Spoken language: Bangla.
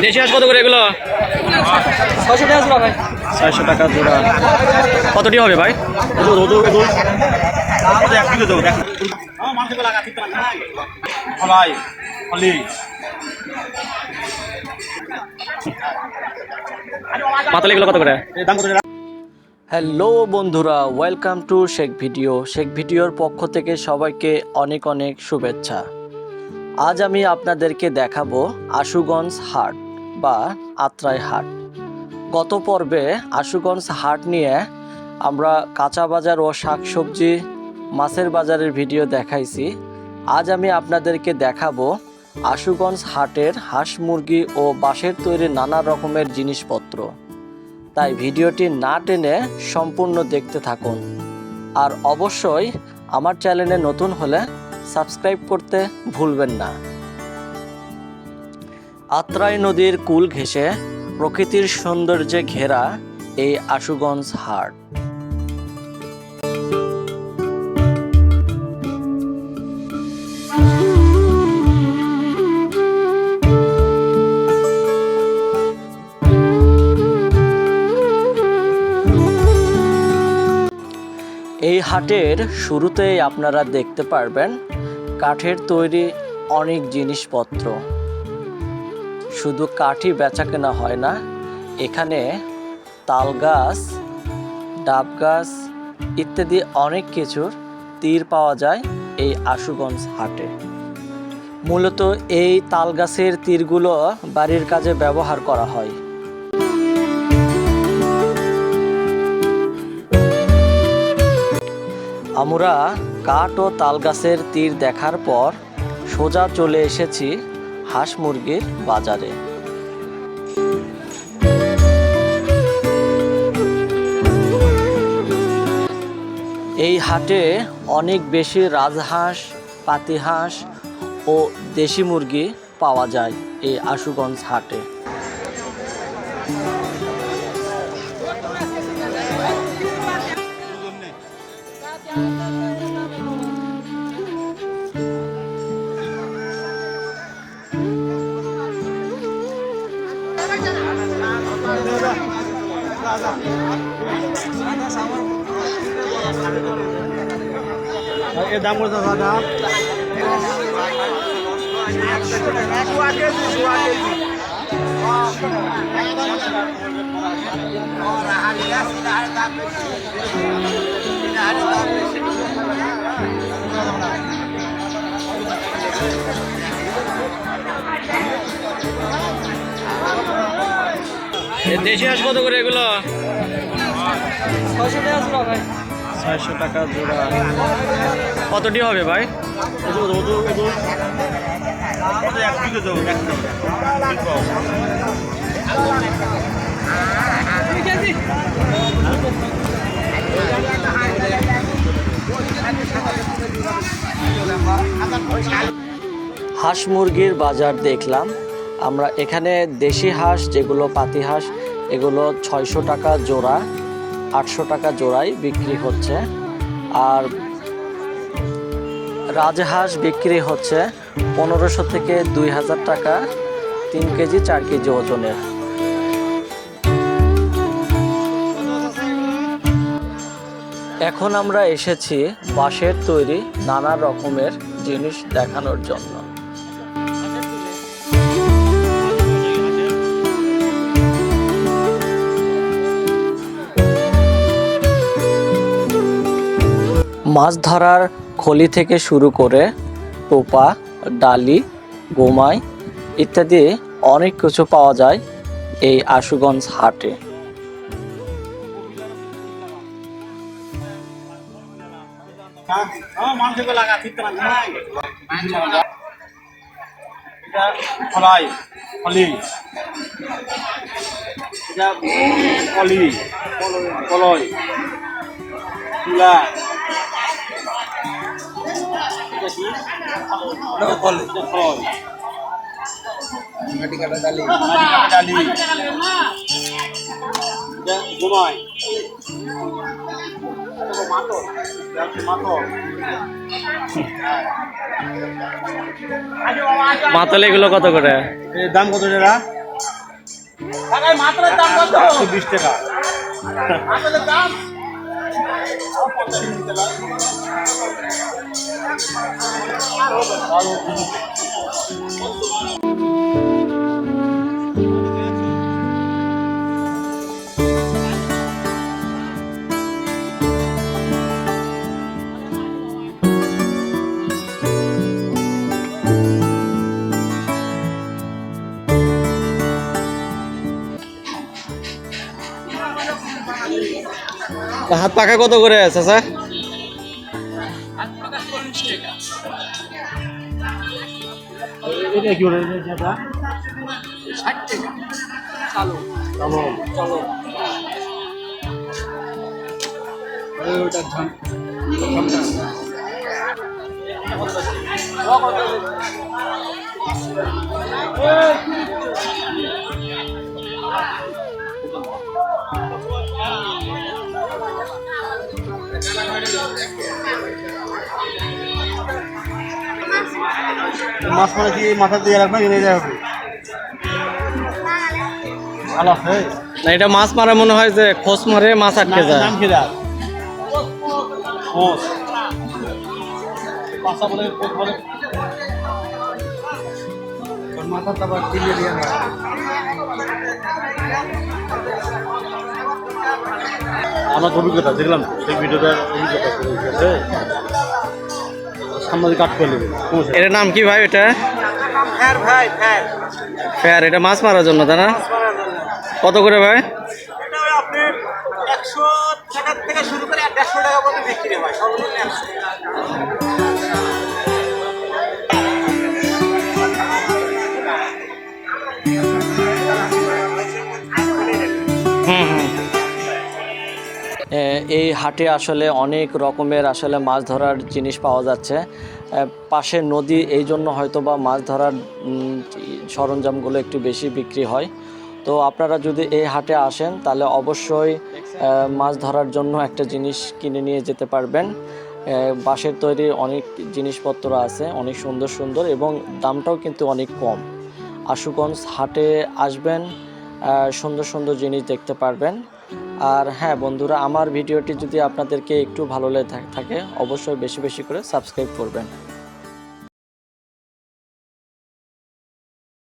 দেশি হাঁস কত করে এগুলো? 600 টাকা জোড়া ভাই। 600 টাকা জোড়া। কতটি হবে ভাই? মাতাল এগুলো কত করে? হ্যালো বন্ধুরা, welcome to Sheikh video. Sheikh ভিডিওর পক্ষ থেকে সবাইকে অনেক অনেক শুভেচ্ছা। আজ আমি আপনাদেরকে দেখাবো আশুগঞ্জ হাট বা আত্রাই হাট। গত পর্বে আশুগঞ্জ হাট নিয়ে আমরা কাঁচা বাজার ও শাকসবজি মাছের বাজারের ভিডিও দেখাইছি। আজ আমি আপনাদেরকে দেখাবো আশুগঞ্জ হাটের হাঁস মুরগি ও বাঁশের তৈরি নানা রকমের জিনিসপত্র। তাই ভিডিওটি না টেনে সম্পূর্ণ দেখতে থাকুন। আর অবশ্যই আমার চ্যানেলে নতুন হলে সাবস্ক্রাইব করতে ভুলবেন না। আত্রাই নদীর কূল ঘেঁষে প্রকৃতির সৌন্দর্যে ঘেরা এই আশুগঞ্জ হাট। এই হাটের শুরুতেই আপনারা দেখতে পারবেন কাঠের তৈরি অনেক জিনিসপত্র। শুধু কাঠই বেচাকেনা হয় না, এখানে তাল গাছ, ডাব গাছ ইত্যাদি অনেক কিছুর তীর পাওয়া যায় এই আশুগঞ্জ হাটে। মূলত এই তাল গাছের তীরগুলো বাড়ির কাজে ব্যবহার করা হয়। আমরা কাঠ ও তাল গাছের তীর দেখার পর সোজা চলে এসেছি হাঁস মুরগির বাজারে। এই হাটে অনেক বেশি রাজহাঁস, পাতিহাঁস ও দেশি মুরগি পাওয়া যায় এই আশুগঞ্জ হাটে। দাম কত দাদা? দেশি হাঁস কত করে এগুলো? 600 টাকা জোড়া ভাই। 600 টাকা জোড়া। কতটি হবে ভাই? হাঁস মুরগির বাজার দেখলাম আমরা। এখানে দেশি হাঁস যেগুলো পাতি হাঁস এগুলো 600 টাকা জোড়া, 800 টাকা জোড়ায় বিক্রি হচ্ছে। আর রাজহাঁস বিক্রি হচ্ছে 1500 থেকে 2000 টাকা, 3 কেজি 4 কেজি ওজনের। এখন আমরা এসেছি বাঁশের তৈরি নানা রকমের জিনিস দেখানোর জন্য। মাছ ধরার খলি থেকে শুরু করে টোপা, ডালি, গোমাই ইত্যাদি অনেক কিছু পাওয়া যায় এই আশুগঞ্জ হাটে। মাতল এগুলো কত করে? এর দাম কত টাকা? মাত্র দাম কত? 120 টাকা। মাতলের দাম হাত পাখা কত করে আছে স্যার? এটা কি বলে এটা? 60 টাকা। চলো চলো চলো। ওটা ধান মাছ মানে কি মাথা দিয়ে রাখবে এটা হবে ভালো আছে না, এটা মাছ মারা মনে হয় যে খোস মারে মাছ আটকে যায়। নাম কি দাও খোস পাশা বলে খোস বলে ওর মাথা তারপর দিয়ে দিয়ে না আমার অভিজ্ঞতা দেখলাম সেই ভিডিওটা অভিজ্ঞতা আছে সামনে কাট করে নেবে। এটার নাম কি ভাই? এটা ফের ভাই ফের ফেয়ার, এটা মাছ মারার জন্য তাই না? কত করে ভাই? এটা আপনি 100 টাকা থেকে শুরু করে 150 টাকা পর্যন্ত বিক্রি হয় সর্বনিম্ন 100। হুম হুম। এই হাটে আসলে অনেক রকমের আসলে মাছ ধরার জিনিস পাওয়া যাচ্ছে। পাশে নদী, এই জন্য হয়তো বা মাছ ধরার সরঞ্জামগুলো একটু বেশি বিক্রি হয়। তো আপনারা যদি এই হাটে আসেন তাহলে অবশ্যই মাছ ধরার জন্য একটা জিনিস কিনে নিয়ে যেতে পারবেন। বাঁশের তৈরি অনেক জিনিসপত্র আছে, অনেক সুন্দর সুন্দর, এবং দামটাও কিন্তু অনেক কম। আশুগঞ্জ হাটে আসবেন, সুন্দর সুন্দর জিনিস দেখতে পারবেন। আর হ্যাঁ বন্ধুরা, আমার ভিডিওটি যদি আপনাদেরকে একটু ভালো লেগে থাকে অবশ্যই বেশি বেশি করে সাবস্ক্রাইব করবেন।